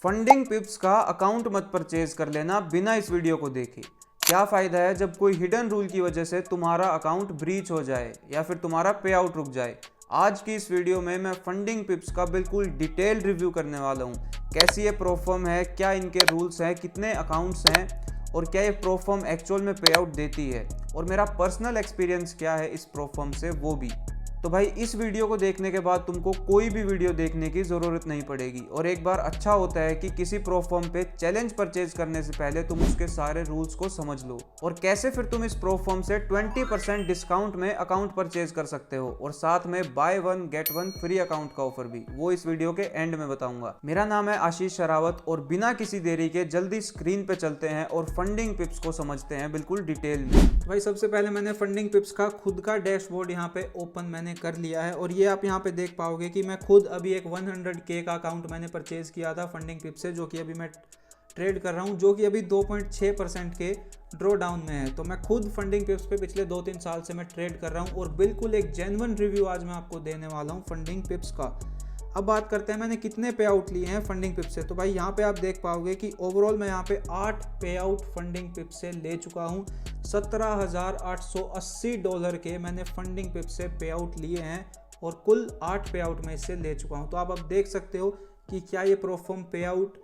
Funding पिप्स का account मत purchase कर लेना बिना इस वीडियो को देखे। क्या फ़ायदा है जब कोई हिडन रूल की वजह से तुम्हारा अकाउंट ब्रीच हो जाए या फिर तुम्हारा पे आउट रुक जाए। आज की इस वीडियो में मैं फंडिंग पिप्स का बिल्कुल डिटेल रिव्यू करने वाला हूँ। कैसी ये प्रोफर्म है, क्या इनके रूल्स हैं, कितने अकाउंट्स हैं और क्या ये प्रोफर्म एक्चुअल में पे आउट देती है और मेरा पर्सनल एक्सपीरियंस क्या है इस प्रोफर्म से वो भी। तो भाई इस वीडियो को देखने के बाद तुमको कोई भी वीडियो देखने की ज़रूरत नहीं पड़ेगी। और एक बार अच्छा होता है कि किसी प्रोफर्म पे चैलेंज परचेज करने से पहले तुम उसके सारे रूल्स को समझ लो और कैसे फिर तुम इस प्रोफर्म से 20% डिस्काउंट में अकाउंट परचेज कर सकते हो और साथ में by one get one free account का ऑफर भी, वो इस वीडियो के एंड में बताऊंगा। मेरा नाम है आशीष शरावत और बिना किसी देरी के जल्दी स्क्रीन पे चलते हैं और फंडिंग पिप्स को समझते हैं बिल्कुल डिटेल में। भाई सबसे पहले मैंने फंडिंग पिप्स का खुद का डैशबोर्ड यहाँ पे ओपन मैंने कर लिया है और ये आप यहाँ पे देख पाओगे कि मैं खुद अभी एक 100K का अकाउंट मैंने परचेज किया था फंडिंग पिप्स से, जो कि अभी मैं ट्रेड कर रहा हूँ, जो कि अभी 2.6% के ड्रॉ डाउन में है। तो मैं खुद फंडिंग पिप्स पे पिछले 2-3 साल से मैं ट्रेड कर रहा हूँ और बिल्कुल एक जेन्युइन रिव्यू आज मैं आपको देने वाला हूँ फंडिंग पिप्स का। अब बात करते हैं मैंने कितने पे आउट लिए हैं फंडिंग पिप्स से। तो भाई यहाँ पे आप देख पाओगे कि ओवरऑल मैं यहाँ पे 8 पे आउट फंडिंग पिप्स से ले चुका हूँ। $17,880 के मैंने फंडिंग पिप्स से पे आउट लिए हैं और कुल 8 पे आउट मैं इससे ले चुका हूँ। तो आप अब देख सकते हो कि क्या ये प्रोफर्म पे आउट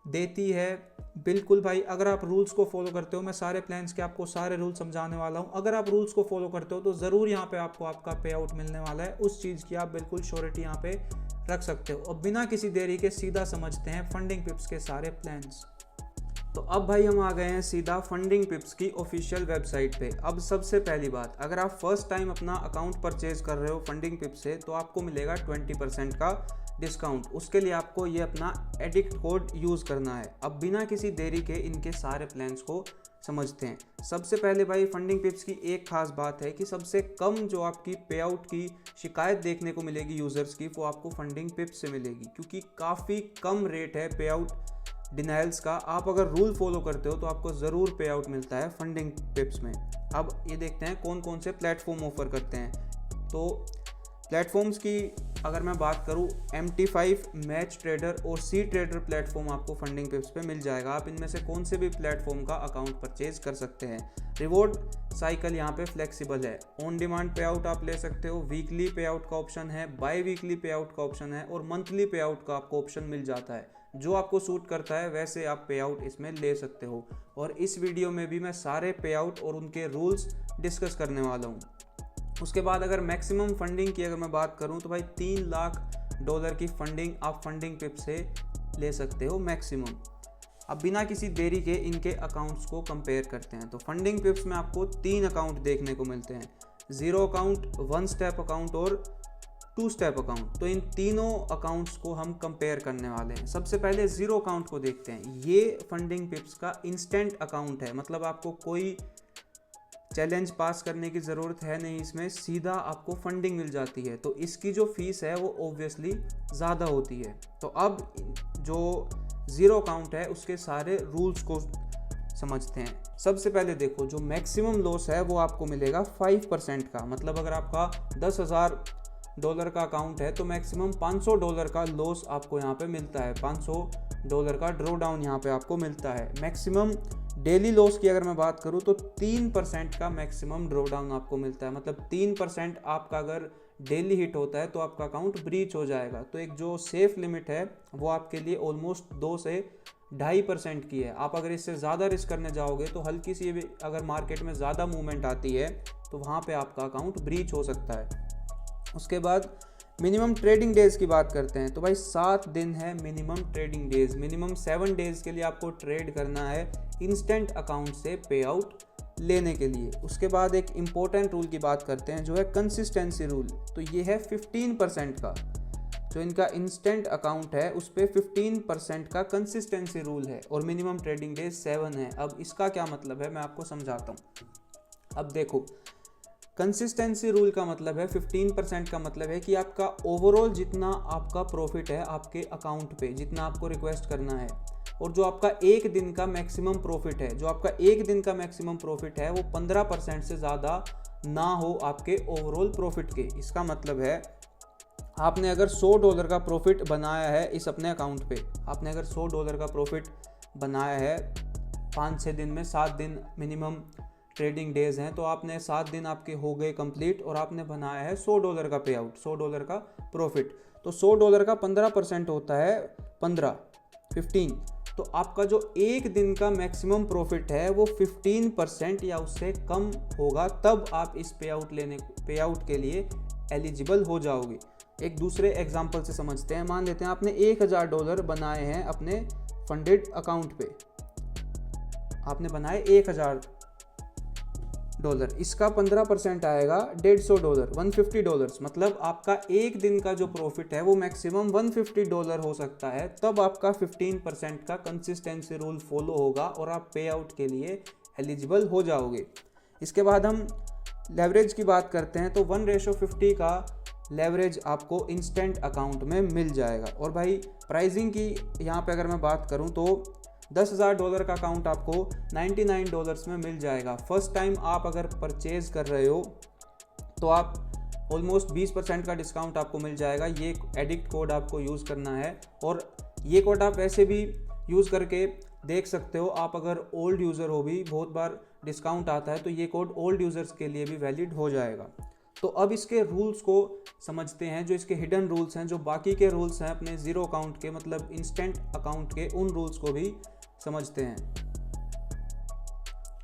देती है। बिल्कुल भाई, अगर आप रूल्स को फॉलो करते हो, मैं सारे प्लान्स के आपको सारे रूल समझाने वाला हूँ। अगर आप रूल्स को फॉलो करते हो तो ज़रूर यहाँ पे आपको आपका पे आउट मिलने वाला है। उस चीज़ की आप बिल्कुल श्योरिटी यहाँ पे रख सकते हो। अब बिना किसी देरी के सीधा समझते हैं फंडिंग पिप्स के सारे प्लान्स। तो अब भाई हम आ गए हैं सीधा फंडिंग पिप्स की ऑफिशियल वेबसाइट पे। अब सबसे पहली बात, अगर आप फर्स्ट टाइम अपना अकाउंट परचेज कर रहे हो फंडिंग पिप्स से तो आपको मिलेगा 20% का डिस्काउंट। उसके लिए आपको ये अपना एडिक्ट कोड यूज़ करना है। अब बिना किसी देरी के इनके सारे प्लान्स को समझते हैं। सबसे पहले भाई फंडिंग पिप्स की एक खास बात है कि सबसे कम जो आपकी पे आउट की शिकायत देखने को मिलेगी यूज़र्स की, वो आपको फंडिंग पिप्स से मिलेगी, क्योंकि काफ़ी कम रेट है पे आउट डिनाइल्स का। आप अगर रूल फॉलो करते हो तो आपको ज़रूर पे आउट मिलता है फंडिंग पिप्स में। अब ये देखते हैं कौन कौन से प्लेटफॉर्म ऑफर करते हैं। तो प्लेटफॉर्म्स की अगर मैं बात करूँ, MT5, मैच ट्रेडर और सी ट्रेडर प्लेटफॉर्म आपको फंडिंग पिप्स पे मिल जाएगा। आप इनमें से कोई से भी प्लेटफॉर्म का अकाउंट परचेज कर सकते हैं। रिवॉर्ड साइकिल यहाँ पे फ्लेक्सिबल है। ऑन डिमांड पे आउट आप ले सकते हो, वीकली पे आउट का ऑप्शन है, बाई वीकली पे आउट का ऑप्शन है और मंथली पे आउट का आपको ऑप्शन मिल जाता है। जो आपको सूट करता है वैसे आप पे आउट इसमें ले सकते हो। और इस वीडियो में भी मैं सारे पे आउट और उनके रूल्स डिस्कस करने वाला हूँ। उसके बाद अगर मैक्सिमम फंडिंग की अगर मैं बात करूं तो भाई $3 लाख की फंडिंग आप फंडिंग पिप से ले सकते हो मैक्सिमम। अब बिना किसी देरी के इनके अकाउंट्स को कंपेयर करते हैं। तो फंडिंग पिप्स में आपको 3 अकाउंट देखने को मिलते हैं, 0 अकाउंट, 1 स्टेप अकाउंट और 2 स्टेप अकाउंट। तो इन तीनों अकाउंट्स को हम कंपेयर करने वाले हैं। सबसे पहले 0 अकाउंट को देखते हैं। ये फंडिंग पिप्स का इंस्टेंट अकाउंट है, मतलब आपको कोई चैलेंज पास करने की ज़रूरत है नहीं, इसमें सीधा आपको फंडिंग मिल जाती है। तो इसकी जो फीस है वो ऑब्वियसली ज़्यादा होती है। तो अब जो 0 अकाउंट है उसके सारे रूल्स को समझते हैं। सबसे पहले देखो, जो मैक्सिमम लॉस है वो आपको मिलेगा 5% का। मतलब अगर आपका $10,000 का अकाउंट है तो मैक्सिमम $500 का लॉस आपको यहाँ पे मिलता है। $500 का ड्रॉ डाउन यहाँ पे आपको मिलता है। मैक्सिमम डेली लॉस की अगर मैं बात करूँ तो 3% का मैक्सिमम ड्रॉ डाउन आपको मिलता है। मतलब 3% आपका अगर डेली हिट होता है तो आपका अकाउंट ब्रीच हो जाएगा। तो एक जो सेफ लिमिट है वो आपके लिए ऑलमोस्ट 2 से 2.5% की है। आप अगर इससे ज़्यादा रिस्क करने जाओगे तो हल्की सी भी अगर मार्केट में ज़्यादा मूवमेंट आती है तो वहाँ पे आपका अकाउंट ब्रीच हो सकता है। उसके बाद मिनिमम ट्रेडिंग डेज़ की बात करते हैं। तो भाई 7 दिन है minimum trading days. Minimum 7 days के लिए आपको ट्रेड करना है इंस्टेंट अकाउंट से पे आउट लेने के लिए। उसके बाद एक इम्पोर्टेंट रूल की बात करते हैं जो है कंसिस्टेंसी रूल। तो ये है 15% का। जो इनका इंस्टेंट अकाउंट है उस पर 15% का कंसिस्टेंसी रूल है और मिनिमम ट्रेडिंग डेज 7 है। अब इसका क्या मतलब है मैं आपको समझाता हूँ। अब देखो, कंसिस्टेंसी रूल का मतलब है 15% का मतलब है कि आपका ओवरऑल जितना आपका प्रॉफिट है आपके अकाउंट पे, जितना आपको रिक्वेस्ट करना है, और जो आपका एक दिन का मैक्सिमम प्रॉफिट है, जो आपका एक दिन का मैक्सिमम प्रॉफिट है वो 15% से ज़्यादा ना हो आपके ओवरऑल प्रॉफिट के। इसका मतलब है आपने अगर $100 का प्रॉफिट बनाया है इस अपने अकाउंट पे, आपने अगर $100 का प्रॉफिट बनाया है 5-6 दिन में, 7 दिन मिनिमम ट्रेडिंग डेज हैं, तो आपने 7 दिन आपके हो गए कंप्लीट और आपने बनाया है $100 का पे आउट, $100 का प्रॉफिट। तो $100 का 15% होता है 15। तो आपका जो एक दिन का मैक्सिमम प्रॉफिट है वो 15% या उससे कम होगा, तब आप इस पे आउट के लिए एलिजिबल हो जाओगे। एक दूसरे एग्जांपल से समझते हैं। मान लेते हैं आपने $1000 बनाए हैं अपने फंडेड अकाउंट पे, आपने बनाए $1000, इसका 15% आएगा $150, $150। मतलब आपका एक दिन का जो प्रॉफिट है वो मैक्सिमम $150 हो सकता है, तब आपका 15% का कंसिस्टेंसी रूल फॉलो होगा और आप पे आउट के लिए एलिजिबल हो जाओगे। इसके बाद हम लेवरेज की बात करते हैं, तो 1:50 का लेवरेज आपको इंस्टेंट अकाउंट में मिल जाएगा। और भाई प्राइसिंग की यहाँ पे अगर मैं बात करूँ तो $10,000 का अकाउंट आपको $99 में मिल जाएगा। फर्स्ट टाइम आप अगर परचेज कर रहे हो तो आप ऑलमोस्ट 20% का डिस्काउंट आपको मिल जाएगा। ये एडिक्ट कोड आपको यूज़ करना है और ये कोड आप वैसे भी यूज़ करके देख सकते हो। आप अगर ओल्ड यूज़र हो भी, बहुत बार डिस्काउंट आता है, तो ये कोड ओल्ड यूज़र्स के लिए भी वैलिड हो जाएगा। तो अब इसके रूल्स को समझते हैं, जो इसके हिडन रूल्स हैं, जो बाकी के रूल्स हैं अपने ज़ीरो अकाउंट के, मतलब इंस्टेंट अकाउंट के, उन रूल्स को भी समझते हैं।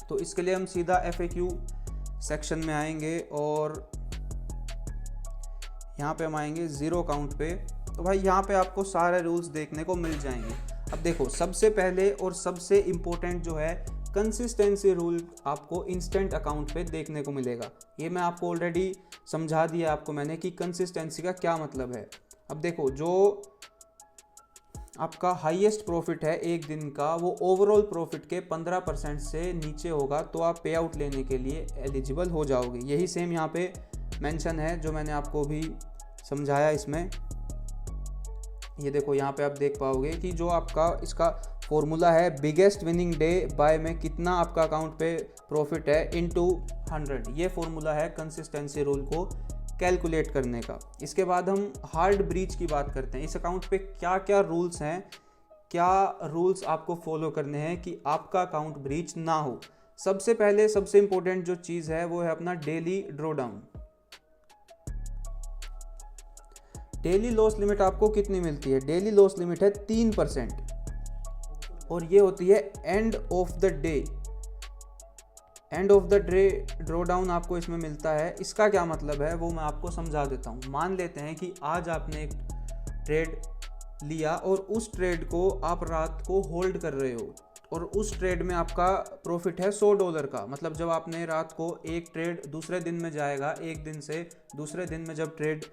तो इसके लिए हम सीधा FAQ सेक्शन में आएंगे और यहाँ पे हम आएंगे ज़ीरो अकाउंट पे। तो भाई यहाँ पे आपको सारे रूल्स देखने को मिल जाएंगे। अब देखो, सबसे पहले और सबसे इम्पोर्टेंट जो है कंसिस्टेंसी रूल आपको इंस्टेंट अकाउंट पे देखने को मिलेगा। ये मैं आपको ऑलरेडी समझा दिया आपको मैंने कि कंसिस्टेंसी का क्या मतलब है। अब देखो, जो आपका हाईएस्ट प्रॉफिट है एक दिन का, वो ओवरऑल प्रॉफिट के 15% से नीचे होगा तो आप पे आउट लेने के लिए एलिजिबल हो जाओगे। यही सेम यहाँ पे मेंशन है जो मैंने आपको भी समझाया इसमें। ये देखो, यहाँ पे आप देख पाओगे कि जो आपका इसका फॉर्मूला है बिगेस्ट विनिंग डे बाय में कितना आपका अकाउंट पे प्रॉफिट है इनटू 100। ये फॉर्मूला है कंसिस्टेंसी रूल को कैलकुलेट करने का। इसके बाद हम हार्ड ब्रीच की बात करते हैं। इस अकाउंट पे क्या क्या रूल्स हैं, क्या रूल्स आपको फॉलो करने हैं कि आपका अकाउंट ब्रीच ना हो। सबसे पहले सबसे इंपॉर्टेंट जो चीज़ है वो है अपना daily draw down. Daily loss limit आपको कितनी मिलती है? डेली लॉस लिमिट है 3% और ये होती है end of the day. End of the day draw down आपको इसमें मिलता है। इसका क्या मतलब है वो मैं आपको समझा देता हूँ। मान लेते हैं कि आज आपने एक ट्रेड लिया और उस ट्रेड को आप रात को होल्ड कर रहे हो और उस ट्रेड में आपका प्रॉफिट है $100 का। मतलब जब आपने रात को एक ट्रेड दूसरे दिन में जाएगा, एक दिन से दूसरे दिन में जब ट्रेड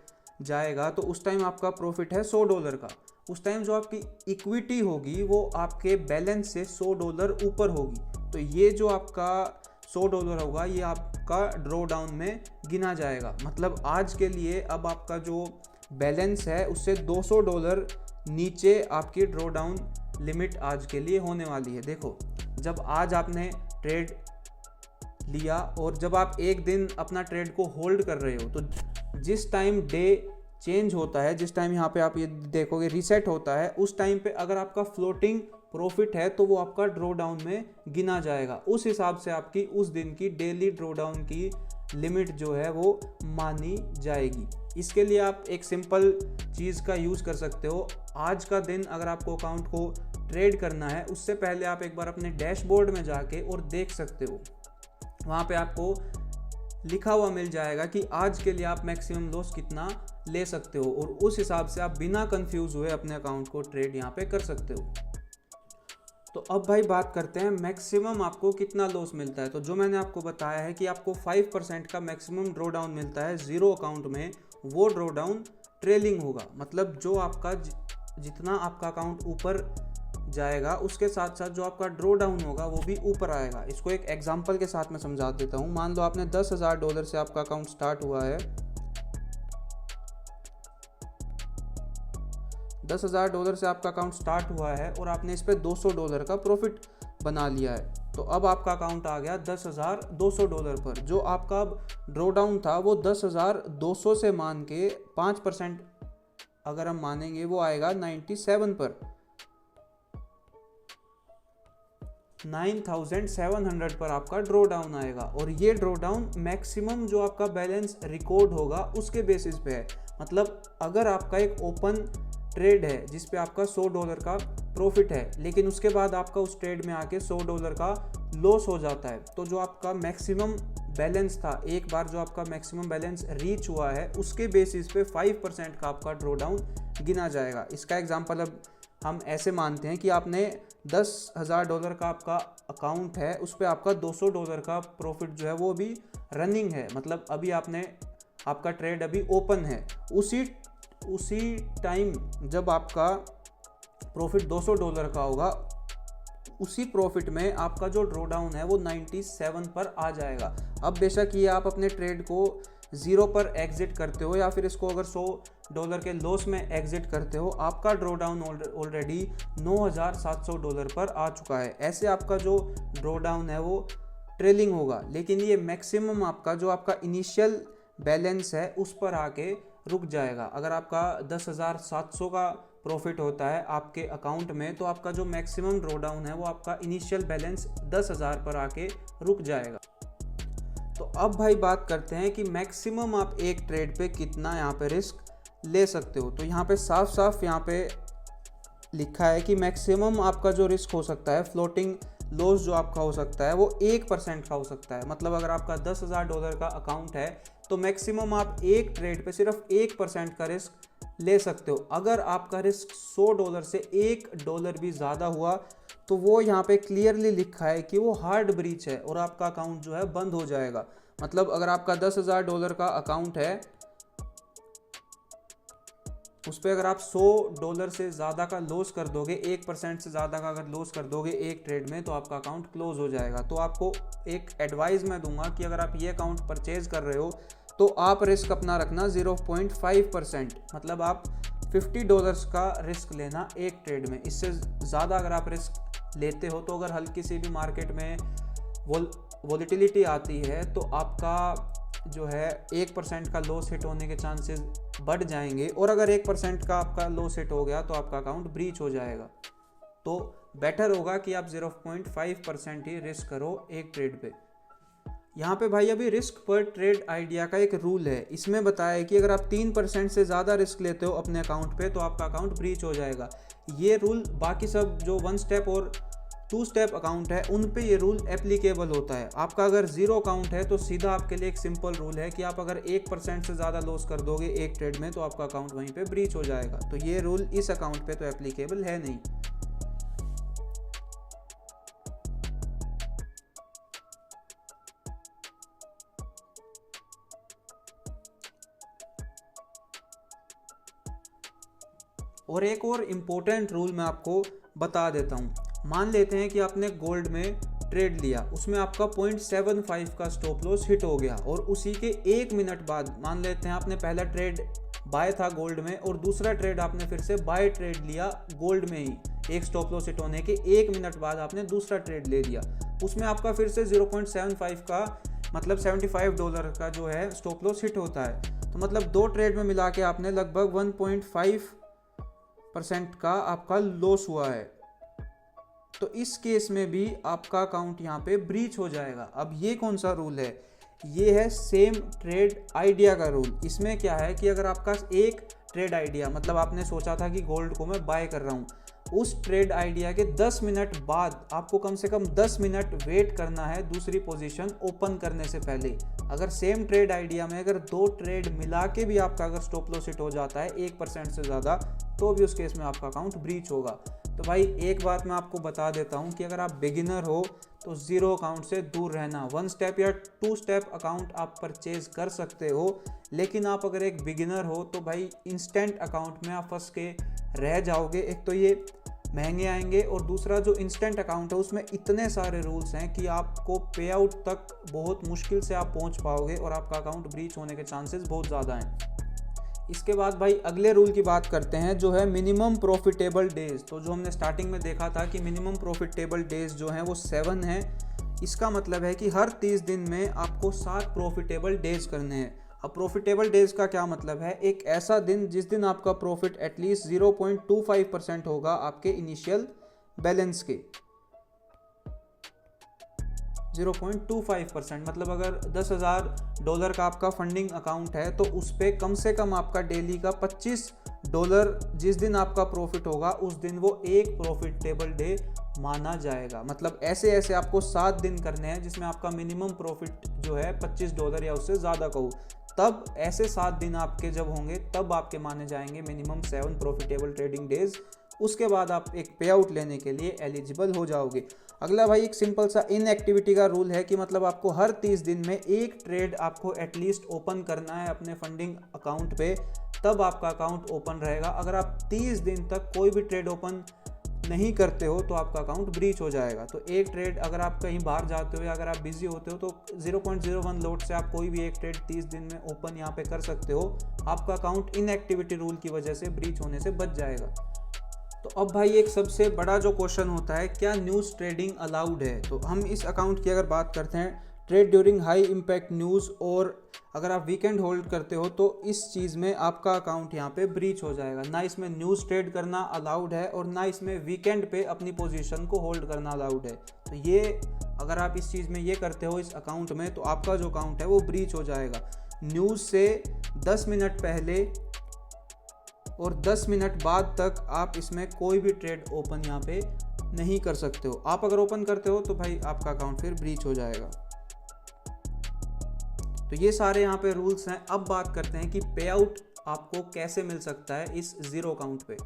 जाएगा तो उस टाइम आपका प्रॉफिट है $100 का। उस टाइम जो आपकी इक्विटी होगी वो आपके बैलेंस से $100 ऊपर होगी। तो ये जो आपका $100 होगा ये आपका ड्रॉ डाउन में गिना जाएगा। मतलब आज के लिए अब आपका जो बैलेंस है उससे $200 नीचे आपकी ड्रॉ डाउन लिमिट आज के लिए होने वाली है। देखो, जब आज आपने ट्रेड लिया और जब आप एक दिन अपना ट्रेड को होल्ड कर रहे हो तो जिस टाइम डे चेंज होता है, जिस टाइम यहाँ पे आप ये देखोगे रीसेट होता है, उस टाइम पे अगर आपका फ्लोटिंग प्रॉफिट है तो वो आपका ड्रॉ डाउन में गिना जाएगा। उस हिसाब से आपकी उस दिन की डेली ड्रॉ डाउन की लिमिट जो है वो मानी जाएगी। इसके लिए आप एक सिंपल चीज़ का यूज़ कर सकते हो। आज का दिन अगर आपको अकाउंट को ट्रेड करना है उससे पहले आप एक बार अपने डैशबोर्ड में जाके और देख सकते हो। वहाँ पे आपको लिखा हुआ मिल जाएगा कि आज के लिए आप मैक्सिमम लॉस कितना ले सकते हो और उस हिसाब से आप बिना कंफ्यूज हुए अपने अकाउंट को ट्रेड यहाँ पे कर सकते हो। तो अब भाई बात करते हैं मैक्सिमम आपको कितना लॉस मिलता है। तो जो मैंने आपको बताया है कि आपको 5% का मैक्सिमम ड्रॉ डाउन मिलता है ज़ीरो अकाउंट में, वो ड्रॉ डाउन ट्रेलिंग होगा। मतलब जो आपका जितना आपका अकाउंट ऊपर जाएगा उसके साथ साथ जो आपका ड्रॉ डाउन होगा वो भी ऊपर आएगा। इसको एक एग्जांपल के साथ मैं समझा देता हूँ। मान लो आपने $10,000 से आपका अकाउंट स्टार्ट हुआ है, $10,000 से आपका अकाउंट स्टार्ट हुआ है और आपने इस पे $200 का प्रॉफिट बना लिया है। तो अब आपका अकाउंट आ गया $10,200 पर। जो आपका ड्रॉ डाउन था वो 10,200 से मान के 5% अगर हम मानेंगे वो आएगा 97 पर, 9700 पर आपका ड्रॉ डाउन आएगा। और ये ड्रॉ डाउन मैक्सिमम जो आपका बैलेंस रिकॉर्ड होगा उसके बेसिस पे है। मतलब अगर आपका एक ओपन ट्रेड है जिस पे आपका $100 का प्रॉफिट है, लेकिन उसके बाद आपका उस ट्रेड में आके $100 का लॉस हो जाता है, तो जो आपका मैक्सिमम बैलेंस था, एक बार जो आपका मैक्सिमम बैलेंस रीच हुआ है, उसके बेसिस पे 5% का आपका ड्रॉ डाउन गिना जाएगा। इसका एग्जांपल अब हम ऐसे मानते हैं कि आपने $10,000 का आपका अकाउंट है, उस पर आपका $200 का प्रॉफिट जो है वो अभी रनिंग है, मतलब अभी आपका ट्रेड अभी ओपन है। उसी टाइम जब आपका प्रॉफिट $200 का होगा, उसी प्रॉफिट में आपका जो ड्रॉ डाउन है वो 97 पर आ जाएगा। अब बेशक ये आप अपने ट्रेड को 0 पर एग्जिट करते हो या फिर इसको अगर $100 के लॉस में एग्जिट करते हो, आपका ड्रॉ डाउन ऑलरेडी $9,700 पर आ चुका है। ऐसे आपका जो ड्रॉ डाउन है वो ट्रेलिंग होगा, लेकिन ये मैक्सिमम आपका जो आपका इनिशियल बैलेंस है उस पर आके रुक जाएगा। अगर आपका 10,700 का प्रॉफिट होता है आपके अकाउंट में, तो आपका जो मैक्सिमम ड्रॉ डाउन है वो आपका इनिशियल बैलेंस 10,000 पर आके रुक जाएगा। तो अब भाई बात करते हैं कि मैक्सिमम आप एक ट्रेड पे कितना यहाँ पे रिस्क ले सकते हो। तो यहाँ पे साफ साफ यहाँ पे लिखा है कि मैक्सिमम आपका जो रिस्क हो सकता है, फ्लोटिंग लॉस जो आपका हो सकता है वो 1% का हो सकता है। मतलब अगर आपका $10,000 का अकाउंट है तो मैक्सिमम आप एक ट्रेड पे सिर्फ 1% का रिस्क ले सकते हो। अगर आपका रिस्क $100 से $1 भी ज़्यादा हुआ तो वो यहाँ पे क्लियरली लिखा है कि वो हार्ड ब्रीच है और आपका अकाउंट जो है बंद हो जाएगा। मतलब अगर आपका $10,000 का अकाउंट है, उस पर अगर आप $100 से ज़्यादा का लॉस कर दोगे, 1% से ज़्यादा का अगर लॉस कर दोगे एक ट्रेड में, तो आपका अकाउंट क्लोज हो जाएगा। तो आपको एक एडवाइस मैं दूंगा कि अगर आप ये अकाउंट परचेज कर रहे हो तो आप रिस्क अपना रखना 0.5%, मतलब आप $50 का रिस्क लेना एक ट्रेड में। इससे ज़्यादा अगर आप रिस्क लेते हो तो अगर हल्की सी भी मार्केट में वॉलेटिलिटी आती है तो आपका जो है 1% का लॉस हिट होने के चांसेस बढ़ जाएंगे, और अगर 1% का आपका लॉस हिट हो गया तो आपका अकाउंट ब्रीच हो जाएगा। तो बेटर होगा कि आप 0.5% ही रिस्क करो एक ट्रेड पे। यहाँ पे भाई अभी रिस्क पर ट्रेड आइडिया का एक रूल है, इसमें बताया है कि अगर आप 3% से ज़्यादा रिस्क लेते हो अपने अकाउंट पे तो आपका अकाउंट ब्रीच हो जाएगा। ये रूल बाकी सब जो 1 स्टेप और 2 स्टेप अकाउंट है उन पे ये रूल एप्लीकेबल होता है। आपका अगर 0 अकाउंट है तो सीधा आपके लिए एक सिंपल रूल है कि आप अगर 1% से ज़्यादा लॉस कर दोगे एक ट्रेड में तो आपका अकाउंट वहीं पे ब्रीच हो जाएगा। तो ये रूल इस अकाउंट पे तो एप्लीकेबल है नहीं। और एक और इम्पोर्टेंट रूल मैं आपको बता देता हूँ। मान लेते हैं कि आपने गोल्ड में ट्रेड लिया, उसमें आपका 0.75 का स्टॉप लॉस हिट हो गया और उसी के 1 मिनट बाद, मान लेते हैं आपने पहला ट्रेड बाय था गोल्ड में और दूसरा ट्रेड आपने फिर से बाय ट्रेड लिया गोल्ड में ही, एक स्टॉप लॉस हिट होने के 1 मिनट बाद आपने दूसरा ट्रेड ले लिया, उसमें आपका फिर से 0.75 का मतलब $75 का जो है स्टॉप लॉस हिट होता है। तो मतलब 2 ट्रेड में मिला के आपने लगभग 1.5% का आपका लॉस हुआ है। तो इस केस में भी आपका अकाउंट यहाँ पे ब्रीच हो जाएगा। अब ये कौन सा रूल है? ये है सेम ट्रेड आइडिया का रूल। इसमें क्या है कि अगर आपका एक ट्रेड आइडिया, मतलब आपने सोचा था कि गोल्ड को मैं बाय कर रहा हूँ, उस ट्रेड आइडिया के 10 मिनट बाद आपको कम से कम 10 मिनट वेट करना है दूसरी पोजीशन ओपन करने से पहले। अगर सेम ट्रेड आइडिया में अगर 2 ट्रेड मिला के भी आपका अगर स्टॉप लॉस हिट हो जाता है 1% से ज़्यादा, तो भी उस केस में आपका अकाउंट ब्रीच होगा। तो भाई एक बात मैं आपको बता देता हूँ कि अगर आप बिगिनर हो तो 0 अकाउंट से दूर रहना। 1 स्टेप या 2 स्टेप अकाउंट आप परचेज कर सकते हो, लेकिन आप अगर एक बिगिनर हो तो भाई इंस्टेंट अकाउंट में आप फंस के रह जाओगे। एक तो ये महंगे आएंगे और दूसरा जो इंस्टेंट अकाउंट है उसमें इतने सारे रूल्स हैं कि आपको पे आउट तक बहुत मुश्किल से आप पहुंच पाओगे और आपका अकाउंट ब्रीच होने के चांसेस बहुत ज़्यादा हैं। इसके बाद भाई अगले रूल की बात करते हैं जो है मिनिमम प्रॉफिटेबल डेज। तो जो हमने स्टार्टिंग में देखा था कि मिनिमम प्रॉफिटेबल डेज जो हैं वो 7 हैं। इसका मतलब है कि हर 30 दिन में आपको 7 प्रॉफिटेबल डेज करने हैं। अब प्रॉफिटेबल डेज का क्या मतलब है, एक ऐसा दिन जिस दिन आपका प्रॉफिट एटलीस्ट 0.25% होगा आपके इनिशियल बैलेंस के। 0.25% मतलब अगर $10,000 का आपका फंडिंग अकाउंट है तो उस पर कम से कम आपका डेली का $25 जिस दिन आपका प्रॉफिट होगा उस दिन वो एक प्रॉफिटेबल डे माना जाएगा। मतलब ऐसे ऐसे आपको 7 दिन करने हैं जिसमें आपका मिनिमम प्रॉफिट जो है $25 या उससे ज़्यादा कहूँ, तब ऐसे 7 दिन आपके जब होंगे तब आपके माने जाएंगे मिनिमम 7 प्रॉफिटेबल ट्रेडिंग डेज। उसके बाद आप एक पे आउट लेने के लिए एलिजिबल हो जाओगे। अगला भाई एक सिंपल सा इनएक्टिविटी का रूल है कि मतलब आपको हर 30 दिन में एक ट्रेड आपको एटलीस्ट ओपन करना है अपने फंडिंग अकाउंट पे, तब आपका अकाउंट ओपन रहेगा। अगर आप 30 दिन तक कोई भी ट्रेड ओपन नहीं करते हो तो आपका अकाउंट ब्रीच हो जाएगा। तो एक ट्रेड अगर आप कहीं बाहर जाते हो या अगर आप बिजी होते हो तो 0.01 लोट से आप कोई भी एक ट्रेड 30 दिन में ओपन यहाँ पे कर सकते हो। आपका अकाउंट इनएक्टिविटी रूल की वजह से ब्रीच होने से बच जाएगा। तो अब भाई एक सबसे बड़ा जो क्वेश्चन होता है, क्या न्यूज़ ट्रेडिंग अलाउड है? तो हम इस अकाउंट की अगर बात करते हैं, trade during high impact news, और अगर आप वीकेंड होल्ड करते हो तो इस चीज़ में आपका अकाउंट यहाँ पे ब्रीच हो जाएगा। ना इसमें न्यूज़ ट्रेड करना अलाउड है और ना इसमें वीकेंड पे अपनी पोजीशन को होल्ड करना अलाउड है। तो ये अगर आप इस चीज़ में ये करते हो इस अकाउंट में तो आपका जो अकाउंट है वो ब्रीच हो जाएगा। न्यूज़ से 10 मिनट पहले और 10 मिनट बाद तक आप इसमें कोई भी ट्रेड ओपन यहाँ पे नहीं कर सकते हो। आप अगर ओपन करते हो तो भाई आपका अकाउंट फिर ब्रीच हो जाएगा। तो ये सारे यहाँ पे रूल्स हैं। अब बात करते हैं कि पे आउट आपको कैसे मिल सकता है इस जीरो अकाउंट पे।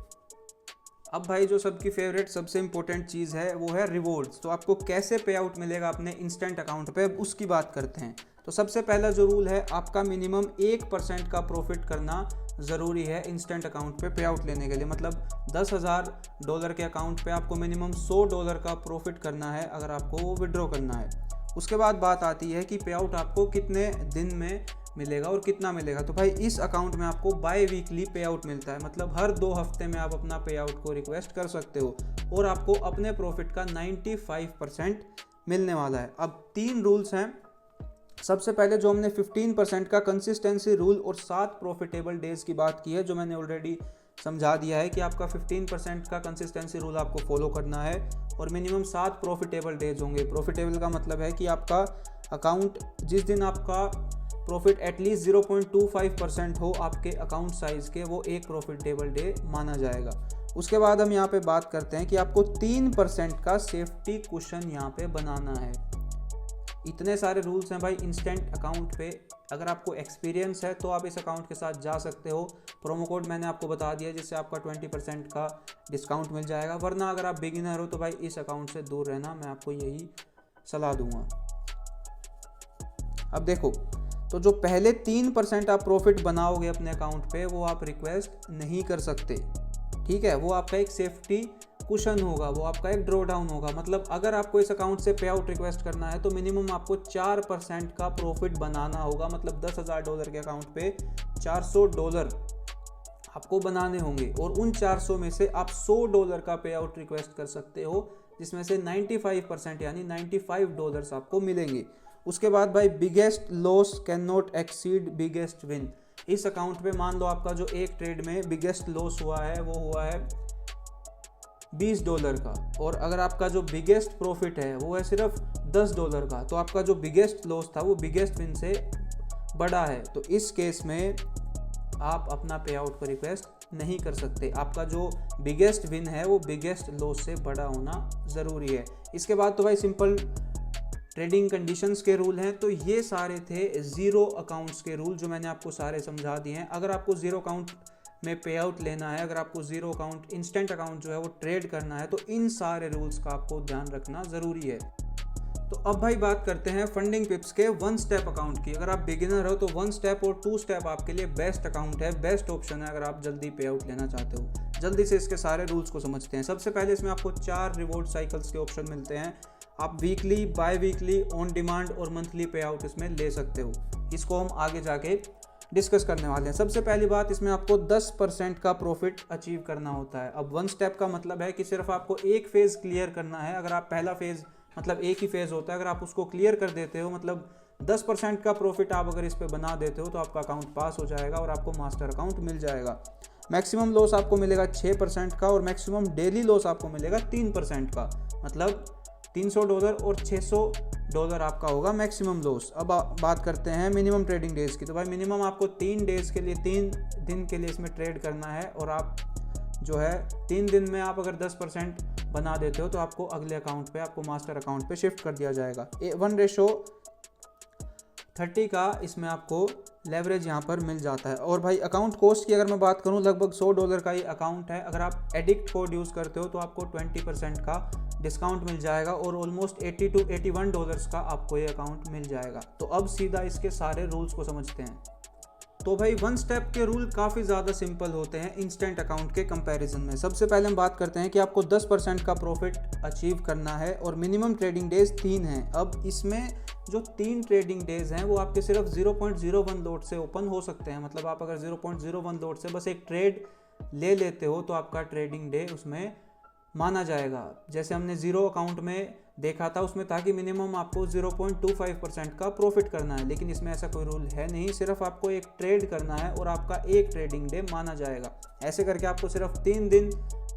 अब भाई जो सबकी फेवरेट सबसे इंपॉर्टेंट चीज़ है वो है रिवॉर्ड्स। तो आपको कैसे पे आउट मिलेगा अपने इंस्टेंट अकाउंट पे, अब उसकी बात करते हैं। तो सबसे पहला जो रूल है, आपका मिनिमम 1% का प्रॉफिट करना ज़रूरी है इंस्टेंट अकाउंट पे आउट लेने के लिए। मतलब $10,000 के अकाउंट पे आपको मिनिमम $100 का प्रॉफिट करना है अगर आपको वो विड्रॉ करना है। उसके बाद बात आती है कि पे आउट आपको कितने दिन में मिलेगा और कितना मिलेगा। तो भाई इस अकाउंट में आपको बाय वीकली पे आउट मिलता है, मतलब हर 2 हफ्ते में आप अपना पे आउट को रिक्वेस्ट कर सकते हो और आपको अपने प्रॉफिट का 95% मिलने वाला है। अब 3 रूल्स हैं। सबसे पहले जो हमने 15% का कंसिस्टेंसी रूल और 7 प्रॉफिटेबल डेज की बात की है, जो मैंने ऑलरेडी समझा दिया है कि आपका 15% का कंसिस्टेंसी रूल आपको फॉलो करना है और मिनिमम 7 प्रॉफिटेबल डेज होंगे। प्रॉफिटेबल का मतलब है कि आपका अकाउंट जिस दिन आपका प्रॉफिट एटलीस्ट 0.25% हो आपके अकाउंट साइज़ के, वो एक प्रॉफिटेबल डे माना जाएगा। उसके बाद हम यहाँ पे बात करते हैं कि आपको 3% का सेफ्टी कुशन यहाँ पे बनाना है। इतने सारे रूल्स हैं भाई इंस्टेंट अकाउंट पे। अगर आपको एक्सपीरियंस है तो आप इस अकाउंट के साथ जा सकते हो। प्रोमो कोड मैंने आपको बता दिया जिससे आपका 20% का डिस्काउंट मिल जाएगा। वरना अगर आप बिगिनर हो तो भाई इस अकाउंट से दूर रहना, मैं आपको यही सलाह दूंगा। अब देखो, तो जो पहले 3% आप प्रॉफिट बनाओगे अपने अकाउंट पे वो आप रिक्वेस्ट नहीं कर सकते, ठीक है। वो आपका एक सेफ्टी कुशन होगा, वो आपका एक ड्रॉ डाउन होगा। मतलब अगर आपको इस अकाउंट से पे आउट रिक्वेस्ट करना है तो मिनिमम आपको 4% का प्रॉफिट बनाना होगा। मतलब $10,000 के अकाउंट पे $400 आपको बनाने होंगे और उन 400 में से आप $100 का पे आउट रिक्वेस्ट कर सकते हो, जिसमें से 95% यानी $95 आपको मिलेंगे। उसके बाद भाई biggest loss can not exceed biggest win. इस अकाउंट पे मान लो आपका जो एक ट्रेड में बिगेस्ट लॉस हुआ है वो हुआ है $20 का, और अगर आपका जो बिगेस्ट प्रॉफिट है वो है सिर्फ $10 का, तो आपका जो बिगेस्ट लॉस था वो बिगेस्ट विन से बड़ा है। तो इस केस में आप अपना पे आउट को रिक्वेस्ट नहीं कर सकते। आपका जो बिगेस्ट विन है वो बिगेस्ट लॉस से बड़ा होना ज़रूरी है। इसके बाद तो भाई सिंपल ट्रेडिंग कंडीशंस के रूल हैं। तो ये सारे थे ज़ीरो अकाउंट्स के रूल जो मैंने आपको सारे समझा दिए हैं। अगर आपको ज़ीरो अकाउंट में पे आउट लेना है, अगर आपको ज़ीरो अकाउंट इंस्टेंट अकाउंट जो है वो ट्रेड करना है, तो इन सारे रूल्स का आपको ध्यान रखना ज़रूरी है। तो अब भाई बात करते हैं फंडिंग पिप्स के 1 स्टेप अकाउंट की। अगर आप बिगिनर हो तो 1 स्टेप और 2 स्टेप आपके लिए बेस्ट अकाउंट है, बेस्ट ऑप्शन है अगर आप जल्दी पे आउट लेना चाहते हो। जल्दी से इसके सारे रूल्स को समझते हैं। सबसे पहले इसमें आपको 4 रिवॉर्ड साइकिल्स के ऑप्शन मिलते हैं। आप weekly, biweekly, on demand और मंथली पे आउट इसमें ले सकते हो। इसको हम आगे जाके डिस्कस करने वाले हैं। सबसे पहली बात, इसमें आपको 10% का प्रॉफिट अचीव करना होता है। अब 1 स्टेप का मतलब है कि सिर्फ आपको एक फेज़ क्लियर करना है। अगर आप पहला फेज़, मतलब एक ही फेज़ होता है, अगर आप उसको क्लियर कर देते हो, मतलब 10% का प्रॉफिट आप अगर इस पे बना देते हो तो आपका अकाउंट पास हो जाएगा और आपको मास्टर अकाउंट मिल जाएगा। मैक्सिमम लॉस आपको मिलेगा 6% का और मैक्सिमम डेली लॉस आपको मिलेगा 3% का, मतलब $300 और $600 आपका होगा मैक्सिमम लॉस। अब बात करते हैं मिनिमम ट्रेडिंग डेज की। तो भाई मिनिमम आपको 3 डेज के लिए 3 दिन के लिए इसमें ट्रेड करना है और आप जो है 3 दिन में आप अगर 10% बना देते हो तो आपको अगले अकाउंट पे, आपको मास्टर अकाउंट पे शिफ्ट कर दिया जाएगा। 1:30 का इसमें आपको लेवरेज यहाँ पर मिल जाता है। और भाई अकाउंट कॉस्ट की अगर मैं बात करूँ, लगभग $100 का ही अकाउंट है। अगर आप एडिक्ट कोड यूज़ करते हो तो आपको 20% का डिस्काउंट मिल जाएगा और ऑलमोस्ट $80 to $81 का आपको ये अकाउंट मिल जाएगा। तो अब सीधा इसके सारे रूल्स को समझते हैं। तो भाई 1 स्टेप के रूल काफ़ी ज़्यादा सिंपल होते हैं इंस्टेंट अकाउंट के कंपैरिजन में। सबसे पहले हम बात करते हैं कि आपको 10% का प्रॉफिट अचीव करना है और मिनिमम ट्रेडिंग डेज 3 हैं। अब इसमें जो 3 ट्रेडिंग डेज हैं वो आपके सिर्फ 0.01 लॉट से ओपन हो सकते हैं। मतलब आप अगर 0.01 लॉट से बस एक ट्रेड ले लेते हो तो आपका ट्रेडिंग डे उसमें माना जाएगा। जैसे हमने जीरो अकाउंट में देखा था, उसमें था कि मिनिमम आपको 0.25% का प्रॉफिट करना है, लेकिन इसमें ऐसा कोई रूल है नहीं। सिर्फ आपको एक ट्रेड करना है और आपका एक ट्रेडिंग डे माना जाएगा। ऐसे करके आपको सिर्फ 3 दिन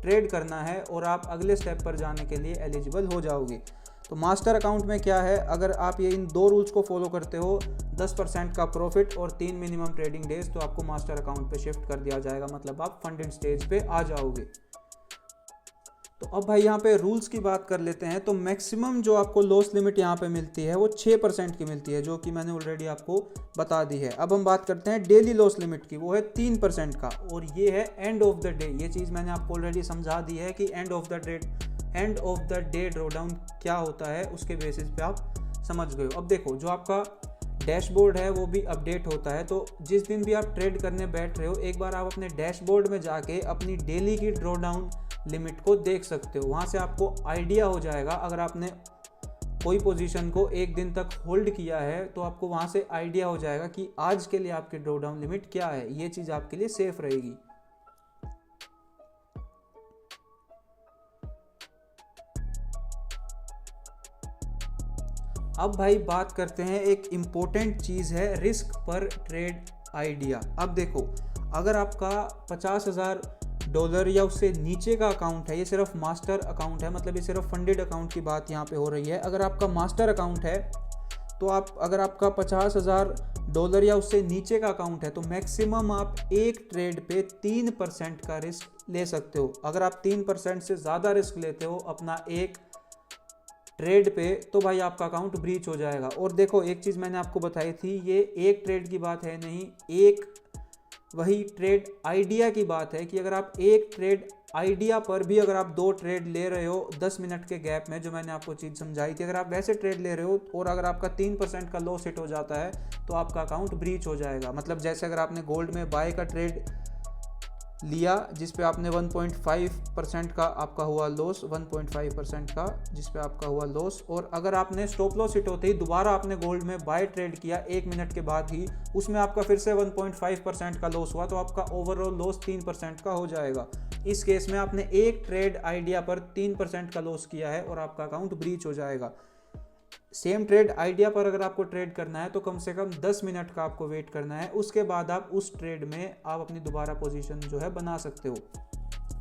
ट्रेड करना है और आप अगले स्टेप पर जाने के लिए एलिजिबल हो जाओगे। तो मास्टर अकाउंट में क्या है, अगर आप ये इन 2 रूल्स को फॉलो करते हो, 10% का प्रॉफिट और 3 मिनिमम ट्रेडिंग डेज, तो आपको मास्टर अकाउंट पे शिफ्ट कर दिया जाएगा। मतलब आप फंडिंग स्टेज पे आ जाओगे। तो अब भाई यहाँ पे रूल्स की बात कर लेते हैं। तो मैक्सिमम जो आपको लॉस लिमिट यहाँ पे मिलती है वो 6% की मिलती है, जो कि मैंने ऑलरेडी आपको बता दी है। अब हम बात करते हैं डेली लॉस लिमिट की, वो है 3% का और ये है एंड ऑफ द डे। ये चीज़ मैंने आपको ऑलरेडी समझा दी है कि end of the day drawdown क्या होता है, उसके बेसिस पे आप समझ गए हो। अब देखो, जो आपका डैशबोर्ड है वो भी अपडेट होता है। तो जिस दिन भी आप ट्रेड करने बैठ रहे हो, एक बार आप अपने डैशबोर्ड में जाके अपनी डेली की ड्रॉडाउन लिमिट को देख सकते हो। वहाँ से आपको आइडिया हो जाएगा, अगर आपने कोई पोजीशन को 1 दिन तक होल्ड किया है तो आपको वहाँ से आइडिया हो जाएगा कि आज के लिए आपकी ड्रॉडाउन लिमिट क्या है। ये चीज़ आपके लिए सेफ रहेगी। अब भाई बात करते हैं, एक इम्पोर्टेंट चीज़ है रिस्क पर ट्रेड आइडिया। अब देखो, अगर आपका $50,000 या उससे नीचे का अकाउंट है, ये सिर्फ मास्टर अकाउंट है, मतलब ये सिर्फ फंडेड अकाउंट की बात यहाँ पे हो रही है। अगर आपका मास्टर अकाउंट है तो अगर आपका $50,000 या उससे नीचे का अकाउंट है तो मैक्सिमम आप एक ट्रेड पे 3% का रिस्क ले सकते हो। अगर आप 3% से ज़्यादा रिस्क लेते हो अपना एक ट्रेड पे, तो भाई आपका अकाउंट ब्रीच हो जाएगा। और देखो, एक चीज़ मैंने आपको बताई थी, ये एक ट्रेड की बात है नहीं, एक वही ट्रेड आइडिया की बात है कि अगर आप एक ट्रेड आइडिया पर भी अगर आप 2 ट्रेड ले रहे हो 10 मिनट के गैप में, जो मैंने आपको चीज़ समझाई थी, अगर आप वैसे ट्रेड ले रहे हो और अगर आपका 3% का लॉस हिट हो जाता है तो आपका अकाउंट ब्रीच हो जाएगा। मतलब जैसे अगर आपने गोल्ड में बाय का ट्रेड लिया जिस पे आपने 1.5% का आपका हुआ लॉस, 1.5% का जिस पे आपका हुआ लॉस, और अगर आपने स्टॉप लॉस हिट होते ही दोबारा आपने गोल्ड में बाय ट्रेड किया 1 मिनट के बाद ही, उसमें आपका फिर से 1.5% का लॉस हुआ, तो आपका ओवरऑल लॉस 3% का हो जाएगा। इस केस में आपने एक ट्रेड आइडिया पर 3% का लॉस किया है और आपका अकाउंट ब्रीच हो जाएगा। सेम ट्रेड आइडिया पर अगर आपको ट्रेड करना है तो कम से कम 10 मिनट का आपको वेट करना है। उसके बाद आप उस ट्रेड में आप अपनी दोबारा पोजीशन जो है बना सकते हो।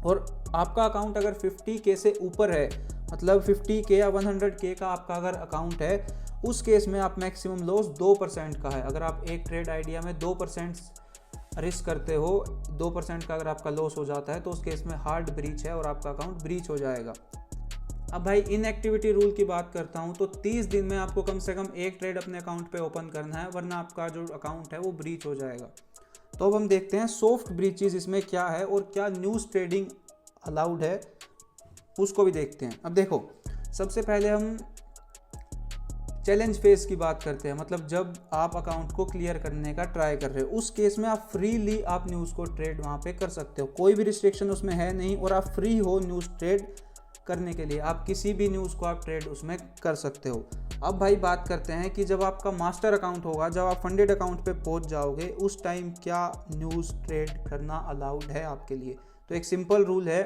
और आपका अकाउंट अगर 50K से ऊपर है, मतलब 50K या 100K का आपका अगर अकाउंट है, उस केस में आप मैक्सिमम लॉस 2% का है। अगर आप एक ट्रेड आइडिया में 2% रिस्क करते हो, 2% का अगर आपका लॉस हो जाता है तो उस केस में हार्ड ब्रीच है और आपका अकाउंट ब्रीच हो जाएगा। अब भाई इनएक्टिविटी रूल की बात करता हूं तो 30 दिन में आपको कम से कम एक ट्रेड अपने अकाउंट पे ओपन करना है, वरना आपका जो अकाउंट है वो ब्रीच हो जाएगा। तो अब हम देखते हैं सॉफ्ट ब्रीचेस इसमें क्या है और क्या न्यूज़ ट्रेडिंग अलाउड है, उसको भी देखते हैं। अब देखो, सबसे पहले हम चैलेंज फेज की बात करते हैं। मतलब जब आप अकाउंट को क्लियर करने का ट्राई कर रहे हो, उस केस में आप फ्रीली आप न्यूज़ को ट्रेड वहाँ पे कर सकते हो, कोई भी रिस्ट्रिक्शन उसमें है नहीं और आप फ्री हो न्यूज़ ट्रेड करने के लिए। आप किसी भी न्यूज़ को आप ट्रेड उसमें कर सकते हो। अब भाई बात करते हैं कि जब आपका मास्टर अकाउंट होगा, जब आप फंडेड अकाउंट पे पहुंच जाओगे, उस टाइम क्या न्यूज़ ट्रेड करना अलाउड है आपके लिए। तो एक सिंपल रूल है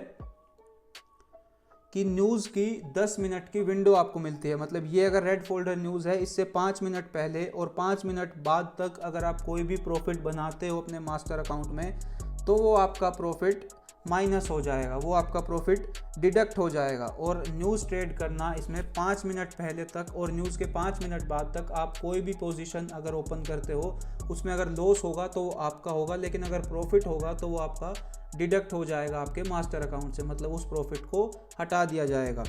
कि न्यूज़ की 10 मिनट की विंडो आपको मिलती है। मतलब ये अगर रेड फोल्डर न्यूज़ है, इससे 5 मिनट पहले और 5 मिनट बाद तक अगर आप कोई भी प्रॉफिट बनाते हो अपने मास्टर अकाउंट में, तो वो आपका प्रॉफिट माइनस हो जाएगा, वो आपका प्रॉफिट डिडक्ट हो जाएगा। और न्यूज़ ट्रेड करना इसमें 5 मिनट पहले तक और न्यूज़ के 5 मिनट बाद तक आप कोई भी पोजीशन अगर ओपन करते हो, उसमें अगर लॉस होगा तो वो आपका होगा, लेकिन अगर प्रॉफिट होगा तो वो आपका डिडक्ट हो जाएगा आपके मास्टर अकाउंट से, मतलब उस प्रॉफिट को हटा दिया जाएगा।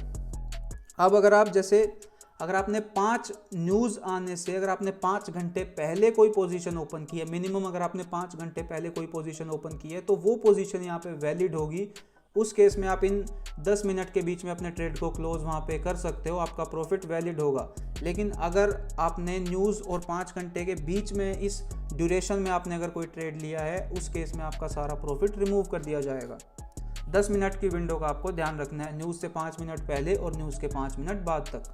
अब अगर आपने 5 न्यूज़ आने से अगर आपने 5 घंटे पहले कोई पोजीशन ओपन की है, मिनिमम अगर आपने 5 घंटे पहले कोई पोजीशन ओपन की है, तो वो पोजीशन यहाँ पे वैलिड होगी। उस केस में आप इन 10 मिनट के बीच में अपने ट्रेड को क्लोज वहाँ पे कर सकते हो, आपका प्रॉफिट वैलिड होगा। लेकिन अगर आपने न्यूज़ और 5 घंटे के बीच में इस ड्यूरेशन में आपने अगर कोई ट्रेड लिया है, उस केस में आपका सारा प्रॉफिट रिमूव कर दिया जाएगा। 10 मिनट की विंडो का आपको ध्यान रखना है, न्यूज़ से 5 मिनट पहले और न्यूज़ के 5 मिनट बाद तक।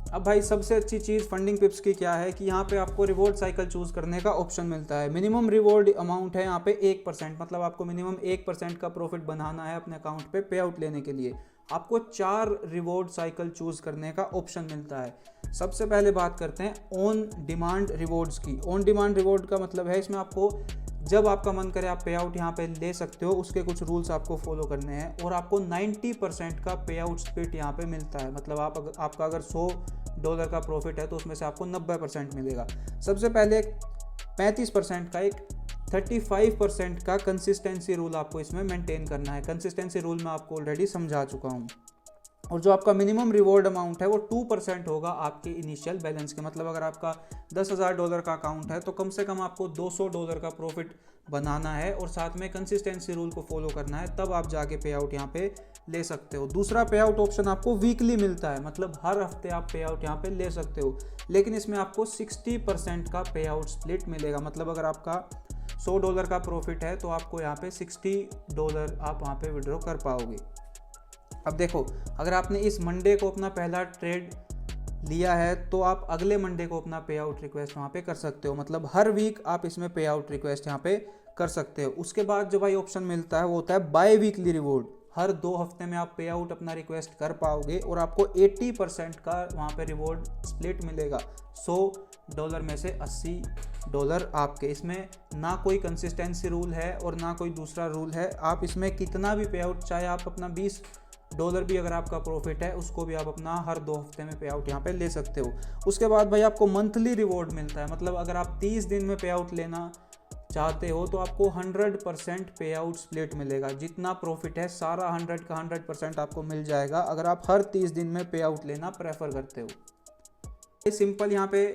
अब भाई सबसे अच्छी चीज़ फंडिंग पिप्स की क्या है कि यहाँ पे आपको रिवॉर्ड साइकिल चूज़ करने का ऑप्शन मिलता है। मिनिमम रिवॉर्ड अमाउंट है यहाँ पे 1%, मतलब आपको मिनिमम 1% का प्रॉफिट बनाना है अपने अकाउंट पे पे आउट लेने के लिए। आपको 4 रिवॉर्ड साइकिल चूज़ करने का ऑप्शन मिलता है। सबसे पहले बात करते हैं ऑन डिमांड रिवॉर्ड्स की। ऑन डिमांड रिवॉर्ड का मतलब है इसमें आपको जब आपका मन करे आप पे आउट यहाँ पे ले सकते हो, उसके कुछ रूल्स आपको फॉलो करने हैं। और आपको 90% का पे आउट स्प्लिट यहाँ पे मिलता है, मतलब आपका अगर $100 का प्रॉफिट है तो उसमें से आपको 90% मिलेगा। सबसे पहले 35% का एक 35% का कंसिस्टेंसी रूल आपको इसमें मेंटेन करना है। कंसिस्टेंसी रूल मैं आपको ऑलरेडी समझा चुका हूँ। और जो आपका मिनिमम रिवॉर्ड अमाउंट है वो 2% होगा आपके इनिशियल बैलेंस के। मतलब अगर आपका $10,000 का अकाउंट है तो कम से कम आपको $200 का प्रॉफिट बनाना है और साथ में कंसिस्टेंसी रूल को फॉलो करना है, तब आप जाके पे आउट यहाँ पे ले सकते हो। दूसरा पे आउट ऑप्शन आपको वीकली मिलता है, मतलब हर हफ्ते आप पे आउट यहाँ पे ले सकते हो, लेकिन इसमें आपको 60% का पे आउट स्प्लिट मिलेगा। मतलब अगर आपका $100 का प्रॉफिट है तो आपको यहाँ पे $60 आप वहाँ पे विड्रॉ कर पाओगे। अब देखो, अगर आपने इस मंडे को अपना पहला ट्रेड लिया है तो आप अगले मंडे को अपना पे आउट रिक्वेस्ट वहाँ पे कर सकते हो। मतलब हर वीक आप इसमें पे आउट रिक्वेस्ट यहाँ पे कर सकते हो। उसके बाद जो भाई ऑप्शन मिलता है वो होता है बाय वीकली रिवॉर्ड। हर 2 हफ्ते में आप पे आउट अपना रिक्वेस्ट कर पाओगे और आपको 80% का वहाँ पे रिवॉर्ड स्प्लिट मिलेगा। $100 में से $80 आपके। इसमें ना कोई कंसिस्टेंसी रूल है और ना कोई दूसरा रूल है। आप इसमें कितना भी पे आउट, चाहे आप अपना $20 भी अगर आपका प्रॉफिट है उसको भी आप अपना हर 2 हफ्ते में पे आउट यहाँ पे ले सकते हो। उसके बाद भाई आपको मंथली रिवॉर्ड मिलता है। मतलब अगर आप 30 दिन में पे आउट लेना चाहते हो तो आपको 100% पे आउट स्प्लिट मिलेगा। जितना प्रॉफिट है सारा 100 का 100% आपको मिल जाएगा अगर आप हर 30 दिन में पे आउट लेना प्रेफर करते हो। सिंपल यहाँ पे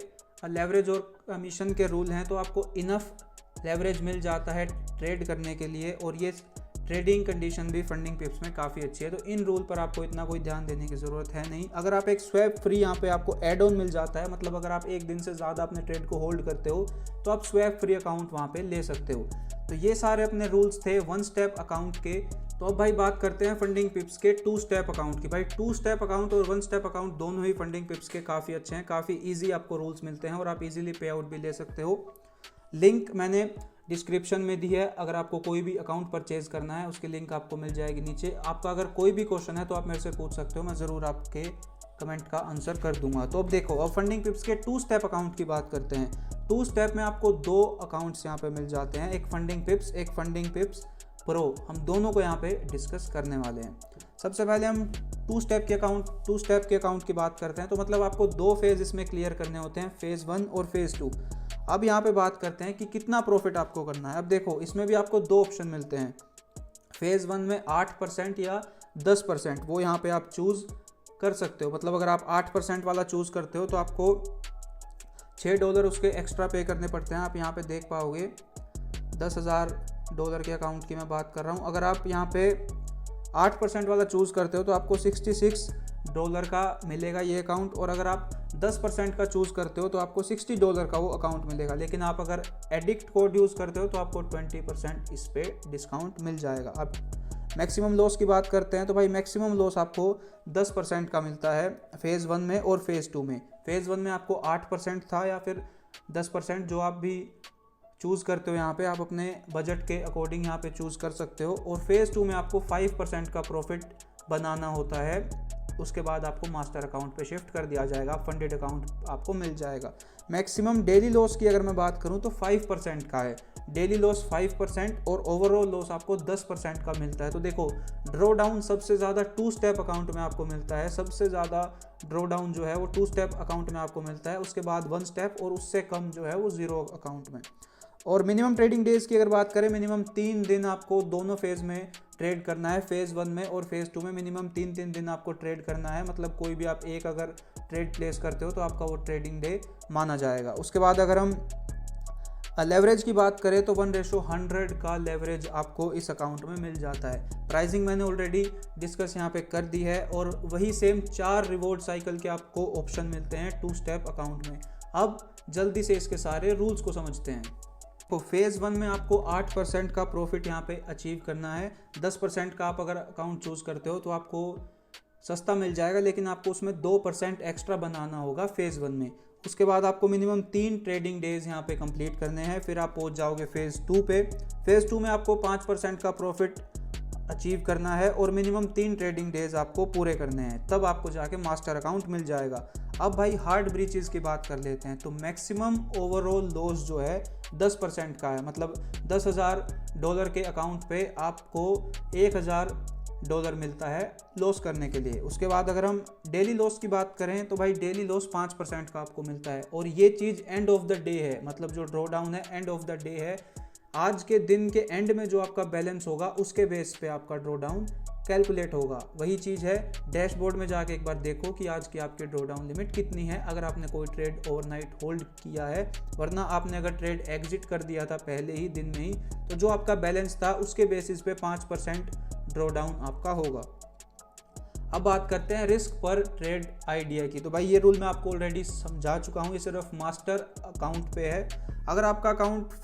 लेवरेज और कमीशन के रूल हैं, तो आपको इनफ लेवरेज मिल जाता है ट्रेड करने के लिए और ये ट्रेडिंग कंडीशन भी फंडिंग पिप्स में काफ़ी अच्छी है। तो इन रूल पर आपको इतना कोई ध्यान देने की ज़रूरत है नहीं। अगर आप एक स्वैप फ्री यहाँ पे आपको एड ऑन मिल जाता है, मतलब अगर आप एक दिन से ज़्यादा अपने ट्रेड को होल्ड करते हो तो आप स्वैप फ्री अकाउंट वहाँ पे ले सकते हो। तो ये सारे अपने रूल्स थे 1 स्टेप अकाउंट के। तो अब भाई बात करते हैं फंडिंग पिप्स के 2 स्टेप अकाउंट की। भाई 2 स्टेप अकाउंट और 1 स्टेप अकाउंट दोनों ही फंडिंग पिप्स के काफ़ी अच्छे हैं, काफ़ी ईजी आपको रूल्स मिलते हैं और आप इजीली पे आउट भी ले सकते हो। लिंक मैंने डिस्क्रिप्शन में दी है, अगर आपको कोई भी अकाउंट परचेज करना है उसकी लिंक आपको मिल जाएगी नीचे। आपका अगर कोई भी क्वेश्चन है तो आप मेरे से पूछ सकते हो, मैं ज़रूर आपके कमेंट का आंसर कर दूंगा। तो अब देखो, अब फंडिंग पिप्स के 2 स्टेप अकाउंट की बात करते हैं। 2 स्टेप में आपको 2 अकाउंट्स यहाँ पे मिल जाते हैं, एक फंडिंग पिप्स, एक फंडिंग पिप्स प्रो। हम दोनों को यहाँ पे डिस्कस करने वाले हैं। सबसे पहले हम 2 स्टेप के अकाउंट की बात करते हैं। तो मतलब आपको 2 फेज़ इसमें क्लियर करने होते हैं, फेज़ 1 और फेज़ 2। अब यहाँ पे बात करते हैं कि कितना प्रॉफिट आपको करना है। अब देखो, इसमें भी आपको 2 ऑप्शन मिलते हैं। फेज़ 1 में 8% या 10%, वो यहाँ पे आप चूज़ कर सकते हो। मतलब अगर आप 8% वाला चूज़ करते हो तो आपको $6 उसके एक्स्ट्रा पे करने पड़ते हैं। आप यहाँ पे देख पाओगे $10,000 के अकाउंट की मैं बात कर रहा हूँ। अगर आप यहाँ पे 8% वाला चूज़ करते हो तो आपको $66 का मिलेगा ये अकाउंट, और अगर आप 10% का चूज़ करते हो तो आपको $60 का वो अकाउंट मिलेगा। लेकिन आप अगर एडिक्ट कोड यूज़ करते हो तो आपको 20% इस पे डिस्काउंट मिल जाएगा। अब मैक्सिमम लॉस की बात करते हैं। तो भाई मैक्सिमम लॉस आपको 10% का मिलता है फेज़ 1 में और फेज़ 2 में। फेज़ 1 में आपको 8% था या फिर 10%, जो आप भी चूज़ करते हो यहाँ पे आप अपने बजट के अकॉर्डिंग यहाँ पे चूज़ कर सकते हो। और फेज़ 2 में आपको 5% का प्रॉफिट बनाना होता है, उसके बाद आपको मास्टर अकाउंट पे शिफ्ट कर दिया जाएगा, फंडेड अकाउंट आपको मिल जाएगा। मैक्सिमम डेली लॉस की अगर मैं बात करूं तो 5% का है, डेली लॉस 5% और ओवरऑल लॉस आपको 10% का मिलता है। तो देखो ड्रॉ डाउन सबसे ज़्यादा 2 स्टेप अकाउंट में आपको मिलता है, सबसे ज़्यादा ड्रॉ डाउन जो है वो 2 स्टेप अकाउंट में आपको मिलता है, उसके बाद 1 स्टेप और उससे कम जो है वो 0 अकाउंट में। और मिनिमम ट्रेडिंग डेज की अगर बात करें, मिनिमम 3 दिन आपको दोनों फेज़ में ट्रेड करना है, फेज़ 1 में और फेज़ 2 में मिनिमम 3 दिन आपको ट्रेड करना है। मतलब कोई भी आप एक अगर ट्रेड प्लेस करते हो तो आपका वो ट्रेडिंग डे माना जाएगा। उसके बाद अगर हम लेवरेज की बात करें तो 1:100 का लेवरेज आपको इस अकाउंट में मिल जाता है। प्राइसिंग मैंने ऑलरेडी डिस्कस यहाँ पे कर दी है और वही सेम 4 रिवॉर्ड साइकिल के आपको ऑप्शन मिलते हैं 2 स्टेप अकाउंट में। अब जल्दी से इसके सारे रूल्स को समझते हैं। तो फेज़ 1 में आपको 8% का प्रॉफिट यहाँ पे अचीव करना है। 10% का आप अगर अकाउंट चूज़ करते हो तो आपको सस्ता मिल जाएगा, लेकिन आपको उसमें 2% एक्स्ट्रा बनाना होगा फेज़ 1 में। उसके बाद आपको मिनिमम 3 ट्रेडिंग डेज यहाँ पे कंप्लीट करने हैं, फिर आप पहुँच जाओगे फेज़ 2 पे। फेज़ 2 में आपको 5% का प्रॉफिट अचीव करना है और मिनिमम 3 ट्रेडिंग डेज आपको पूरे करने हैं, तब आपको जाके मास्टर अकाउंट मिल जाएगा। अब भाई हार्ड ब्रीचेस की बात कर लेते हैं। तो मैक्सिमम ओवरऑल लॉस जो है 10% का है, मतलब $10,000 के अकाउंट पे आपको $1,000 मिलता है लॉस करने के लिए। उसके बाद अगर हम डेली लॉस की बात करें तो भाई डेली लॉस 5% का आपको मिलता है, और ये चीज़ एंड ऑफ द डे है, मतलब जो ड्रॉ डाउन है एंड ऑफ द डे है। आज के दिन के एंड में जो आपका बैलेंस होगा उसके बेस पे आपका ड्रॉ डाउन कैलकुलेट होगा। वही चीज़ है, डैशबोर्ड में जाके एक बार देखो कि आज की आपकी ड्रॉ डाउन लिमिट कितनी है, अगर आपने कोई ट्रेड ओवरनाइट होल्ड किया है, वरना आपने अगर ट्रेड एग्जिट कर दिया था पहले ही दिन में ही, तो जो आपका बैलेंस था उसके बेसिस पे 5% ड्रॉ डाउन आपका होगा। अब बात करते हैं रिस्क पर ट्रेड आइडिया की। तो भाई ये रूल मैं आपको ऑलरेडी समझा चुका हूँ, ये सिर्फ मास्टर अकाउंट पे है। अगर आपका अकाउंट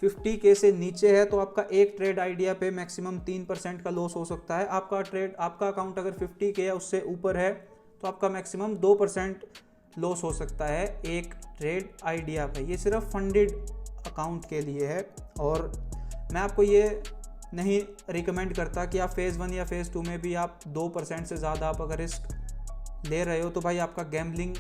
50K से नीचे है तो आपका एक ट्रेड आइडिया पे मैक्सिमम 3% का लॉस हो सकता है। आपका अकाउंट अगर 50K या उससे ऊपर है तो आपका मैक्सिमम 2% लॉस हो सकता है एक ट्रेड आइडिया पे। ये सिर्फ फंडेड अकाउंट के लिए है, और मैं आपको ये नहीं रिकमेंड करता कि आप फेज़ 1 या फेज़ 2 में भी आप 2% से ज़्यादा आप अगर रिस्क ले रहे हो तो भाई आपका गैम्बलिंग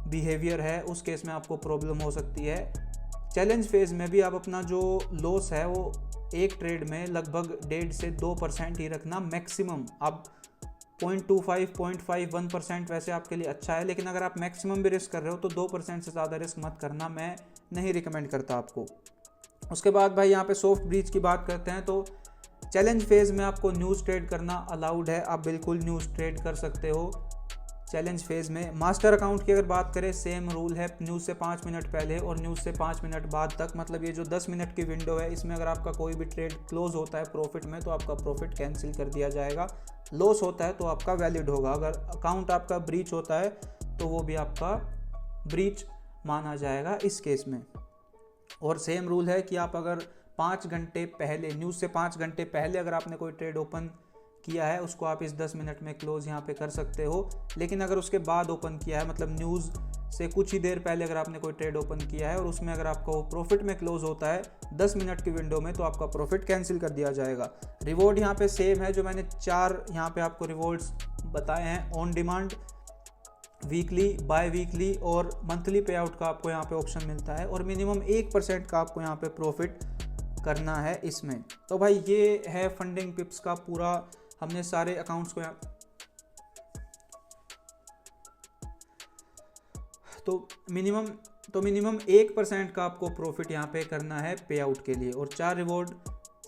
बिहेवियर है, उस केस में आपको प्रॉब्लम हो सकती है। चैलेंज फेज़ में भी आप अपना जो लॉस है वो एक ट्रेड में लगभग 1.5 से 2% ही रखना मैक्सिमम। आप 0.25, 0.5, 1% वैसे आपके लिए अच्छा है, लेकिन अगर आप मैक्सिमम भी रिस्क कर रहे हो तो 2% से ज़्यादा रिस्क मत करना, मैं नहीं रिकमेंड करता आपको। उसके बाद भाई यहाँ पे सॉफ्ट ब्रीच की बात करते हैं। तो चैलेंज फेज़ में आपको न्यूज़ ट्रेड करना अलाउड है, आप बिल्कुल न्यूज़ ट्रेड कर सकते हो चैलेंज फेज़ में। मास्टर अकाउंट की अगर बात करें, सेम रूल है, न्यूज़ से 5 मिनट पहले और न्यूज़ से 5 मिनट बाद तक, मतलब ये जो 10 मिनट की विंडो है, इसमें अगर आपका कोई भी ट्रेड क्लोज होता है प्रॉफिट में तो आपका प्रॉफिट कैंसिल कर दिया जाएगा। लॉस होता है तो आपका वैलिड होगा। अगर अकाउंट आपका ब्रीच होता है तो वो भी आपका ब्रीच माना जाएगा इस केस में। और सेम रूल है कि आप अगर 5 घंटे पहले, न्यूज़ से 5 घंटे पहले अगर आपने कोई ट्रेड ओपन किया है उसको आप इस 10 मिनट में क्लोज यहाँ पे कर सकते हो, लेकिन अगर उसके बाद ओपन किया है, मतलब न्यूज़ से कुछ ही देर पहले अगर आपने कोई ट्रेड ओपन किया है और उसमें अगर आपका वो प्रॉफिट में क्लोज होता है 10 मिनट की विंडो में, तो आपका प्रॉफिट कैंसिल कर दिया जाएगा। रिवॉर्ड यहाँ पे सेम है, जो मैंने 4 यहाँ पे आपको रिवॉर्ड्स बताए हैं, on demand, weekly, biweekly और मंथली पे आउट का आपको यहाँ पे ऑप्शन मिलता है, और मिनिमम 1% का आपको यहाँ पे प्रॉफिट करना है इसमें। तो भाई ये है फंडिंग पिप्स का पूरा, हमने सारे अकाउंट्स को यहाँ तो मिनिमम 1% का आपको प्रॉफिट यहाँ पे करना है पे आउट के लिए, और 4 रिवॉर्ड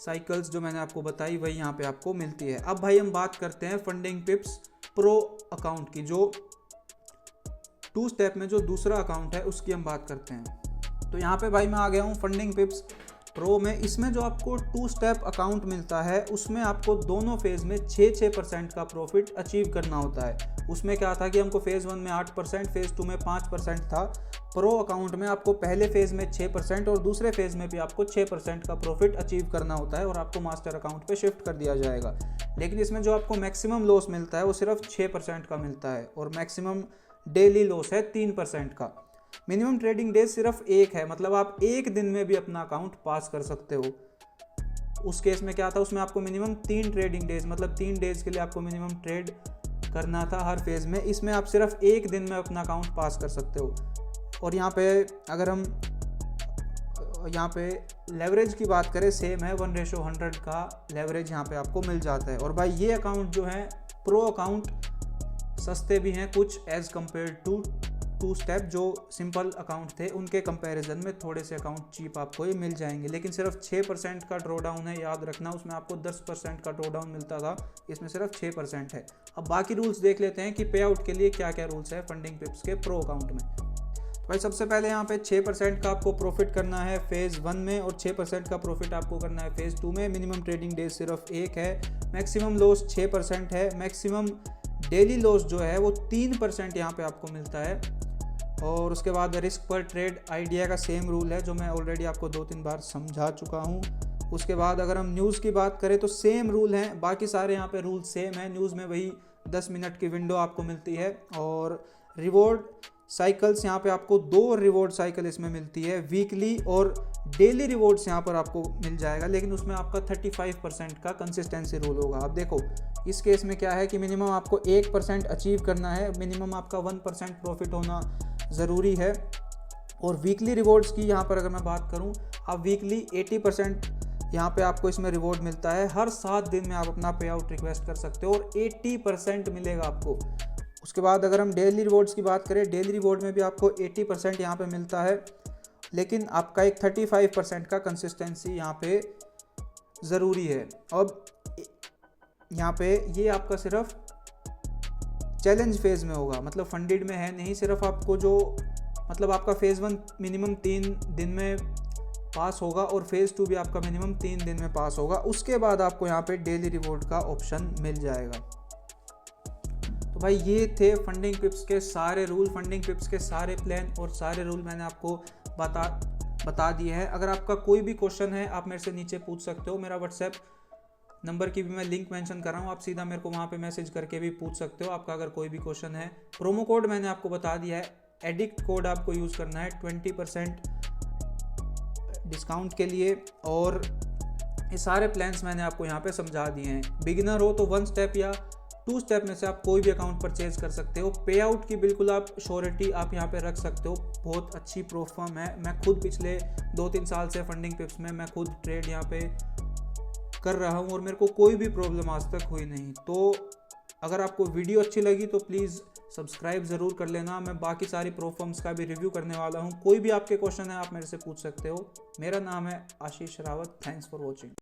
साइकिल्स जो मैंने आपको बताई वही यहाँ पे आपको मिलती है। अब भाई हम बात करते हैं फंडिंग पिप्स प्रो अकाउंट की, जो 2 स्टेप में जो दूसरा अकाउंट है उसकी हम बात करते हैं। तो यहाँ पे भाई मैं आ गया हूँ फंडिंग पिप्स प्रो में। इसमें जो आपको 2 स्टेप अकाउंट मिलता है उसमें आपको दोनों फेज़ में 6% का प्रॉफिट अचीव करना होता है। उसमें क्या था कि हमको फेज़ 1 में 8%, फेज़ 2 में 5% था। प्रो अकाउंट में आपको पहले फेज़ में 6% और दूसरे फेज़ में भी आपको 6% का प्रॉफिट अचीव करना होता है, और आपको मास्टर अकाउंट पे शिफ्ट कर दिया जाएगा। लेकिन इसमें जो आपको मैक्सिमम लॉस मिलता है वो सिर्फ 6% का मिलता है, और मैक्सिमम डेली लॉस है 3% का। मिनिमम ट्रेडिंग डेज सिर्फ 1 है, मतलब आप एक दिन में भी अपना अकाउंट पास कर सकते हो। उस केस में क्या था, उसमें आपको मिनिमम 3 ट्रेडिंग डेज मतलब 3 डेज के लिए आपको मिनिमम ट्रेड करना था हर फेज़ में। इसमें आप सिर्फ एक दिन में अपना अकाउंट पास कर सकते हो। और यहाँ पे अगर हम यहाँ पे लेवरेज की बात करें, सेम है 1:100 का लेवरेज यहाँ पे आपको मिल जाता है। और भाई ये अकाउंट जो है प्रो अकाउंट सस्ते भी हैं कुछ एज़ कम्पेयर टू 2 स्टेप जो सिंपल अकाउंट थे उनके कंपैरिजन में थोड़े से अकाउंट चीप आपको ये मिल जाएंगे। लेकिन सिर्फ 6% का ड्रॉ डाउन है, याद रखना। उसमें आपको 10% का ड्रॉ डाउन मिलता था, इसमें सिर्फ 6% है। अब बाकी रूल्स देख लेते हैं कि पे आउट के लिए क्या क्या रूल्स है फंडिंग पिप्स के प्रो अकाउंट में। भाई सबसे पहले यहाँ पे 6% का आपको प्रॉफिट करना है फेज़ 1 में और 6% का प्रॉफिट आपको करना है फेज़ 2 में। मिनिमम ट्रेडिंग डेज सिर्फ 1 है। मैक्सिमम लॉस 6% है। मैक्सिमम डेली लॉस जो है वो 3% यहाँ पे आपको मिलता है। और उसके बाद रिस्क पर ट्रेड आइडिया का सेम रूल है जो मैं ऑलरेडी आपको 2-3 बार समझा चुका हूँ। उसके बाद अगर हम न्यूज़ की बात करें तो सेम रूल हैं, बाकी सारे यहाँ पे रूल सेम है। न्यूज़ में वही 10 मिनट की विंडो आपको मिलती है। और रिवॉर्ड साइकिल्स यहाँ पे आपको 2 रिवॉर्ड साइकिल इसमें मिलती है, वीकली और डेली रिवॉर्ड्स यहाँ पर आपको मिल जाएगा। लेकिन उसमें आपका 35% का कंसिस्टेंसी रूल होगा। अब देखो इस केस में क्या है कि मिनिमम आपको 1% अचीव करना है, मिनिमम आपका 1% प्रॉफिट होना ज़रूरी है। और वीकली रिवॉर्ड्स की यहाँ पर अगर मैं बात करूँ, आप वीकली 80% यहाँ पे आपको इसमें रिवॉर्ड मिलता है। हर 7 दिन में आप अपना पे आउट रिक्वेस्ट कर सकते हो और 80% मिलेगा आपको। उसके बाद अगर हम डेली रिवॉर्ड्स की बात करें, डेली रिवॉर्ड में भी आपको 80% यहाँ पे मिलता है, लेकिन आपका एक 35% का कंसिस्टेंसी यहाँ पे ज़रूरी है। अब यहाँ पे ये आपका सिर्फ चैलेंज फेज़ में होगा, मतलब फंडेड में है नहीं। सिर्फ आपको जो मतलब आपका फेज़ 1 मिनिमम 3 दिन में पास होगा और फेज़ 2 भी आपका मिनिमम 3 दिन में पास होगा। उसके बाद आपको यहाँ पे डेली रिवॉर्ड का ऑप्शन मिल जाएगा। तो भाई ये थे फंडिंग पिप्स के सारे रूल, फंडिंग पिप्स के सारे प्लान और सारे रूल मैंने आपको बता दिए हैं। अगर आपका कोई भी क्वेश्चन है आप मेरे से नीचे पूछ सकते हो। मेरा व्हाट्सएप नंबर की भी मैं लिंक मेंशन कर रहा हूँ, आप सीधा मेरे को वहाँ पे मैसेज करके भी पूछ सकते हो आपका अगर कोई भी क्वेश्चन है। प्रोमो कोड मैंने आपको बता दिया है, एडिक्ट कोड आपको यूज़ करना है 20% डिस्काउंट के लिए। और ये सारे प्लान्स मैंने आपको यहाँ पे समझा दिए हैं। बिगिनर हो तो 1 स्टेप या 2 स्टेप में से आप कोई भी अकाउंट परचेज कर सकते हो। पे आउट की बिल्कुल आप श्योरिटी आप यहाँ पे रख सकते हो, बहुत अच्छी प्रो फर्म है। मैं खुद पिछले 2-3 साल से फंडिंग पिप्स में मैं खुद ट्रेड यहाँ पे कर रहा हूँ और मेरे को कोई भी प्रॉब्लम आज तक हुई नहीं। तो अगर आपको वीडियो अच्छी लगी तो प्लीज़ सब्सक्राइब ज़रूर कर लेना। मैं बाकी सारी प्रो फर्म्स का भी रिव्यू करने वाला हूँ। कोई भी आपके क्वेश्चन है आप मेरे से पूछ सकते हो। मेरा नाम है Ashish Rawat. Thanks for watching.